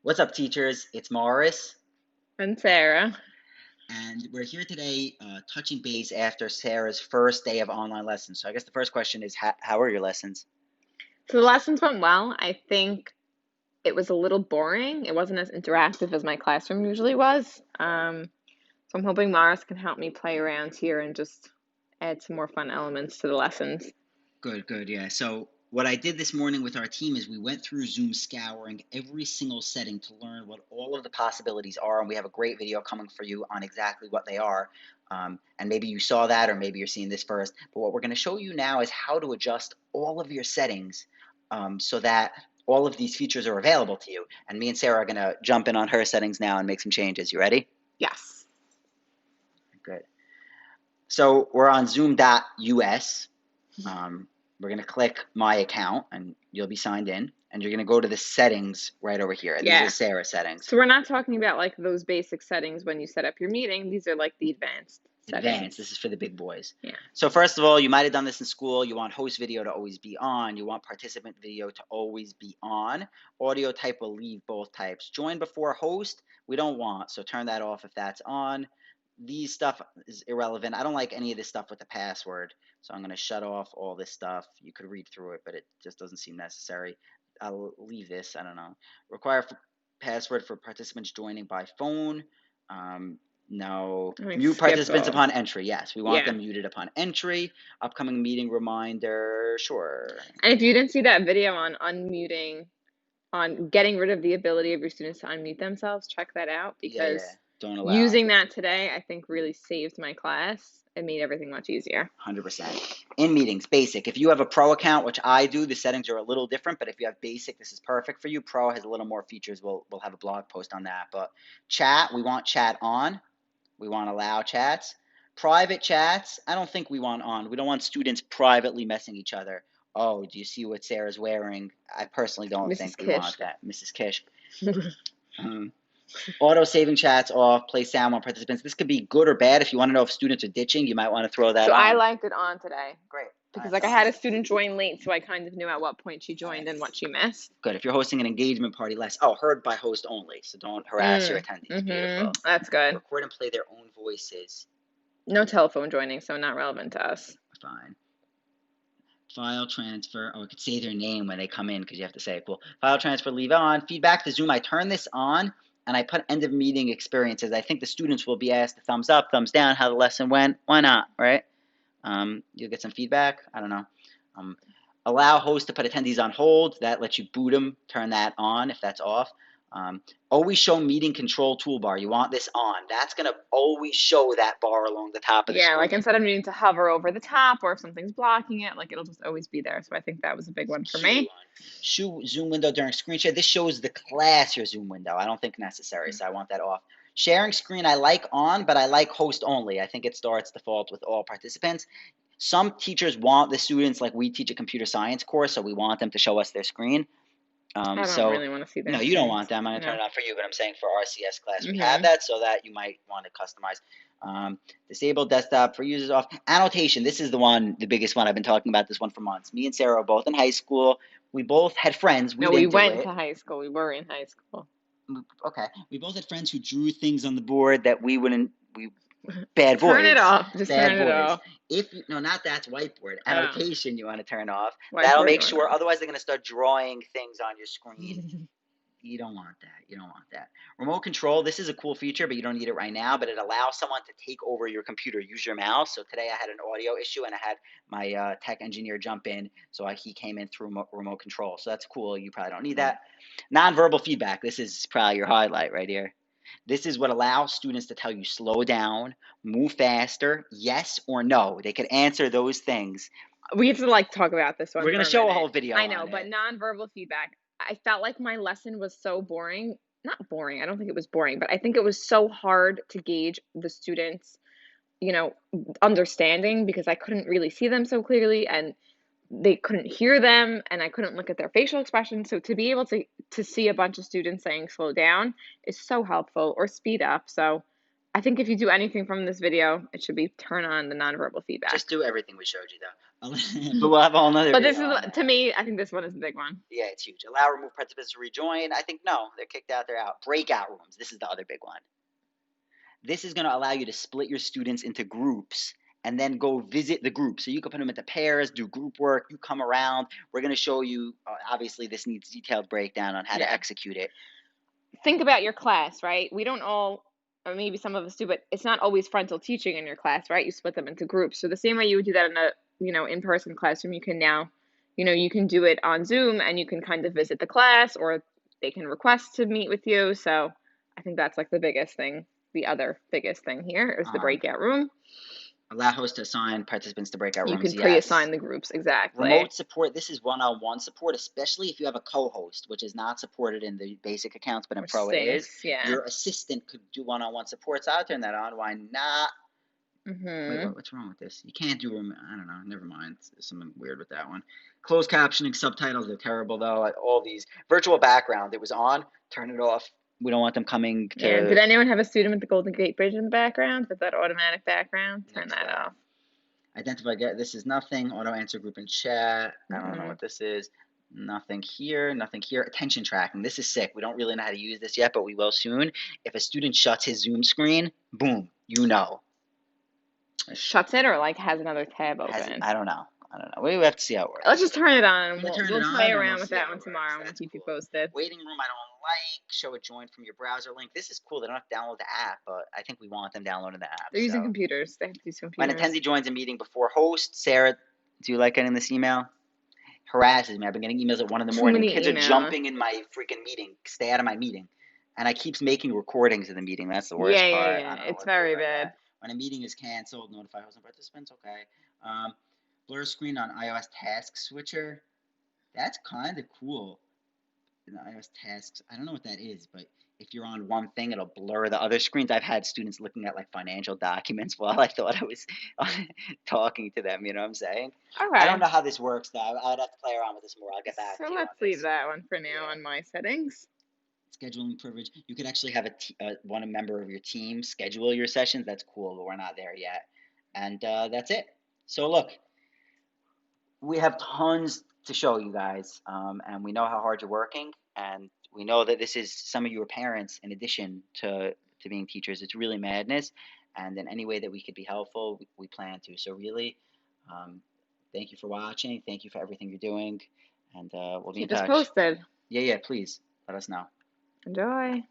What's up, teachers? It's Morris, And Sarah. and we're here today touching base after Sarah's first day of online lessons. So, I guess the first question is how are your lessons? So the lessons went well. I think it was a little boring. It wasn't as interactive as my classroom usually was. So I'm hoping Mars can help me play around here and just add some more fun elements to the lessons. Good, good, yeah. So, what I did this morning with our team is we went through Zoom scouring every single setting to learn what all of the possibilities are, and we have a great video coming for you on exactly what they are. And maybe you saw that, or maybe you're seeing this first. But what we're going to show you now is how to adjust all of your settings so that all of these features are available to you. And me and Sarah are going to jump in on her settings now and make some changes. You ready? Yes. Good. So we're on Zoom.us. We're going to click My Account, and you'll be signed in. And you're going to go to the settings right over here. These are Yeah. Sarah's settings. So we're not talking about like those basic settings when you set up your meeting. These are like the advanced Advanced. settings. This is for the big boys. Yeah. So first of all, you might have done this in school. You want host video to always be on. You want participant video to always be on. Audio type will leave both types. Join before host, we don't want. So turn that off if that's on. These stuff is irrelevant. I don't like any of this stuff with the password. So I'm going to shut off all this stuff. You could read through it, but it just doesn't seem necessary. I'll leave this. I don't know. Require password for participants joining by phone. No. I think Mute skip participants all. upon entry. Yes, we want Yeah. them muted upon entry. Upcoming meeting reminder. Sure. And if you didn't see that video on unmuting, on getting rid of the ability of your students to unmute themselves, check that out Yeah, yeah. because Don't allow. using that today, I think really saved my class. It made everything much easier. 100%. In meetings, basic. If you have a pro account, which I do, the settings are a little different, but if you have basic, this is perfect for you. Pro has a little more features. We'll have a blog post on that. But chat, we want chat on. We want allow chats. Private chats, I don't think we want on. We don't want students privately messing each other. Oh, do you see what Sarah's wearing? I personally don't Mrs. think we want Kish. that. Mrs. Kish. Um, Auto saving chats off, play sound while participants. This could be good or bad. If you want to know if students are ditching, you might want to throw that So I on. liked it on today Great. All because right, like so I had a student join late, so I kind of knew at what point she all right, joined and what she missed. good. If you're hosting an engagement party, less. Oh, heard by host only. So don't harass your attendees. Beautiful. That's good. Record and play their own voices. No telephone joining, so not relevant to us. Fine. File transfer. Oh, I could say their name when they come in because you have to say it. Cool. File transfer, leave on. Feedback to Zoom. I turn this on and I put end of meeting experiences. I think the students will be asked a thumbs up, thumbs down, how the lesson went. Why not, right? You'll get some feedback. I don't know. Um, Allow host to put attendees on hold. That lets you boot them. Turn that on if that's off. Always show meeting control toolbar. You want this on. That's going to always show that bar along the top of the Yeah, like screen. instead of needing to hover over the top or if something's blocking it, like it'll just always be there. So I think that was a big one for Key me. one. Show Zoom window during screen share. This shows the class your Zoom window. I don't think necessary, so I want that off. Sharing screen I like on, but I like host only. I think it starts default with all participants. Some teachers want the students, like we teach a computer science course, so we want them to show us their screen. I don't So really want to see no, their you don't screens. want them. I'm gonna turn No. it on for you, but I'm saying for RCS class we have hmm that, so that you might want to customize. Disable desktop for users off. Annotation. This is the one, the biggest one. I've been talking about this one for months. Me and Sarah are both in high school. We both had friends. We No, we didn't do went it. to high school. We were in high school. Okay. We both had friends who drew things on the board that we wouldn't. We bad Turn it boys. off. Just Bad turn it boys. off. If no, not that's whiteboard. Oh, Annotation you want to turn off. That'll whiteboard make you want sure. off. Otherwise, they're gonna start drawing things on your screen. You don't want that. You don't want that. Remote control, this is a cool feature, but you don't need it right now. But it allows someone to take over your computer, use your mouse. So today I had an audio issue and I had my tech engineer jump in. So he came in through remote control. So that's cool. You probably don't need that. Nonverbal feedback, this is probably your highlight right here. This is what allows students to tell you slow down, move faster, yes or no. They could answer those things. We have to like talk about this one We're going for to a show a minute. whole video I know, on but it. nonverbal feedback, I felt like my lesson was so boring. Not boring. I don't think it was boring, but I think it was so hard to gauge the students, you know, understanding because I couldn't really see them so clearly and they couldn't hear them and I couldn't look at their facial expressions. So to be able to see a bunch of students saying slow down is so helpful or speed up. So I think if you do anything from this video, it should be turn on the nonverbal feedback. Just do everything we showed you, though. But we'll have a whole nother But this video is, on to that. me, I think this one is the big one. Yeah, it's huge. Allow remove participants to rejoin. I think no, they're kicked out. They're out. Breakout rooms. This is the other big one. This is going to allow you to split your students into groups and then go visit the group. So you can put them into pairs, do group work. You come around. We're going to show you. Obviously, this needs detailed breakdown on how to Yeah. execute it. Think about your class, right? We don't all, or maybe some of us do, but it's not always frontal teaching in your class, right? You split them into groups. So the same way you would do that in a, in-person classroom, you can now, you can do it on Zoom and you can kind of visit the class or they can request to meet with you. So I think that's like the biggest thing. The other biggest thing here is the breakout room. Allow hosts to assign participants to breakout You rooms. can Yes. pre-assign the groups, exactly. Remote support. This is one-on-one support, especially if you have a co-host, which is not supported in the basic accounts, but in Which Pro it is. stinks, yeah. Your assistant could do one-on-one support, so I'll turn that on. Why not? Wait, Mm-hmm. what's wrong with this? You can't do. I don't know. Never mind. There's something weird with that one. Closed captioning, subtitles are terrible though. All these virtual background. It was on. Turn it off. We don't want them coming to. Yeah. Did anyone have a student with the Golden Gate Bridge in the background with that automatic background? Turn that off. Identify. This is nothing. Auto answer group and chat. I don't know Mm-mm. what this is. Nothing here. Nothing here. Attention tracking. This is sick. We don't really know how to use this yet, but we will soon. If a student shuts his Zoom screen, boom, you know. Shuts it or like has another tab open? I don't know. We have to see how it works. Let's just turn it on and Yeah, turn we'll it play on and around we'll with see that how one it tomorrow works. and we'll That's keep you cool. posted. Waiting room, I don't like. Show a join from your browser link. This is cool. They don't have to download the app, but I think we want them downloading the app. They're using So computers. They have to use when computers. attendee joins a meeting before host, Sarah, do you like getting this email? Harasses me. I've been getting emails at 1 in the Too morning. many Kids are emails. jumping in my freaking meeting. Stay out of my meeting. And I keeps making recordings of the meeting. That's the worst part. I don't know It's what to do very about bad. that. When a meeting is canceled, notify host and participants. Okay. Blur screen on iOS task switcher. That's kind of cool. In the iOS tasks, I don't know what that is, but if you're on one thing, it'll blur the other screens. I've had students looking at like financial documents while I thought I was talking to them. You know what I'm saying? Okay. I don't know how this works though. I'd have to play around with this more. I'll get back to you. So let's leave that one for now on my settings. Scheduling privilege. You could actually have one member of your team schedule your sessions. That's cool, but we're not there yet. And that's it. So look, we have tons to show you guys, and we know how hard you're working, and we know that this is some of your parents in addition to being teachers. It's really madness, and in any way that we could be helpful, we plan to. So really, thank you for watching. Thank you for everything you're doing, and we'll be in touch. Keep us posted. Yeah, please let us know. Enjoy.